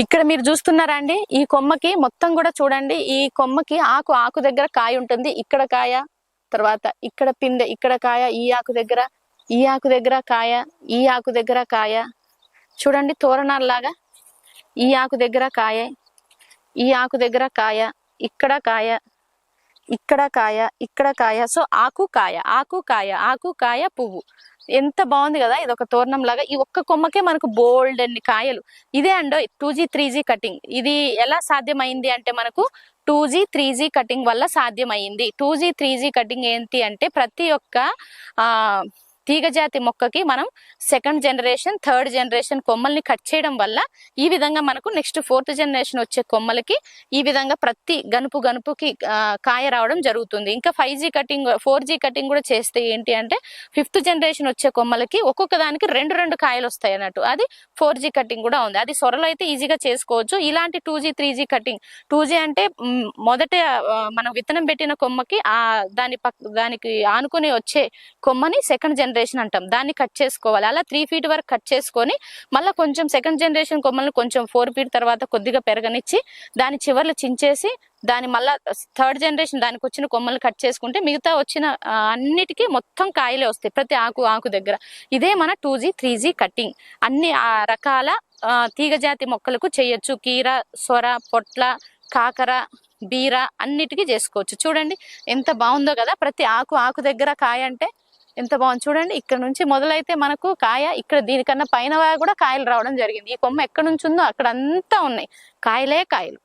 ఇక్కడ మీరు చూస్తున్నారా అండి, ఈ కొమ్మకి మొత్తం కూడా చూడండి, ఈ కొమ్మకి ఆకు దగ్గర కాయ ఉంటుంది, ఇక్కడ కాయ, తర్వాత ఇక్కడ పిందె, ఇక్కడ కాయ, ఈ ఆకు దగ్గర కాయ, ఈ ఆకు దగ్గర కాయ, చూడండి తోరణాల్లాగా, ఈ ఆకు దగ్గర కాయ, ఈ ఆకు దగ్గర కాయ, ఇక్కడ కాయ, ఇక్కడ కాయ, ఇక్కడ కాయ. సో ఆకు కాయ, ఆకు కాయ, ఆకు కాయ, పువ్వు. ఎంత బాగుంది కదా, ఇది ఒక తోరణం లాగా. ఈ ఒక్క కొమ్మకే మనకు బోల్డ్ అన్ని కాయలు. ఇదే అండో 2G 3G కటింగ్. ఇది ఎలా సాధ్యమైంది అంటే మనకు 2G 3G కటింగ్ వల్ల సాధ్యమైంది. 2G 3G కటింగ్ ఏంటి అంటే ప్రతి ఒక్క తీగజాతి మొక్కకి మనం సెకండ్ జనరేషన్, థర్డ్ జనరేషన్ కొమ్మల్ని కట్ చేయడం వల్ల ఈ విధంగా మనకు నెక్స్ట్ 4th జనరేషన్ వచ్చే కొమ్మలకి ఈ విధంగా ప్రతి గనుపుకి కాయ రావడం జరుగుతుంది. ఇంకా 5G కటింగ్, 4G కటింగ్ కూడా చేస్తే ఏంటి అంటే 5th జనరేషన్ వచ్చే కొమ్మలకి ఒక్కొక్క దానికి రెండు కాయలు వస్తాయి అన్నట్టు. అది 4G కటింగ్ కూడా ఉంది. అది సొరలో అయితే ఈజీగా చేసుకోవచ్చు. ఇలాంటి 2G 3G కటింగ్, 2G అంటే మొదట మనం విత్తనం పెట్టిన కొమ్మకి దానికి ఆనుకుని వచ్చే కొమ్మని సెకండ్ జనరేషన్ అంటాం. దాన్ని కట్ చేసుకోవాలి. అలా 3 feet వరకు కట్ చేసుకొని మళ్ళీ కొంచెం సెకండ్ జనరేషన్ కొమ్మల్ని కొంచెం 4 feet తర్వాత కొద్దిగా పెరగనిచ్చి దాని చివర్లు చించేసి దాని మళ్ళా థర్డ్ జనరేషన్ దానికి వచ్చిన కొమ్మలు కట్ చేసుకుంటే మిగతా వచ్చిన అన్నిటికీ మొత్తం కాయలే వస్తాయి ప్రతి ఆకు దగ్గర. ఇదే మన 2G 3G కటింగ్. అన్ని రకాల తీగజాతి మొక్కలకు చేయొచ్చు. కీర, సొర, పొట్ల, కాకర, బీర అన్నిటికీ చేసుకోవచ్చు. చూడండి ఎంత బాగుందో కదా, ప్రతి ఆకు దగ్గర కాయ అంటే ఎంత బాగుంది చూడండి. ఇక్కడ నుంచి మొదలైతే మనకు కాయ, ఇక్కడ దీనికన్నా పైన కూడా కాయలు రావడం జరిగింది. ఈ కొమ్మ ఎక్కడి నుంచి ఉందో అక్కడ అంతా ఉన్నాయి కాయలే కాయలు.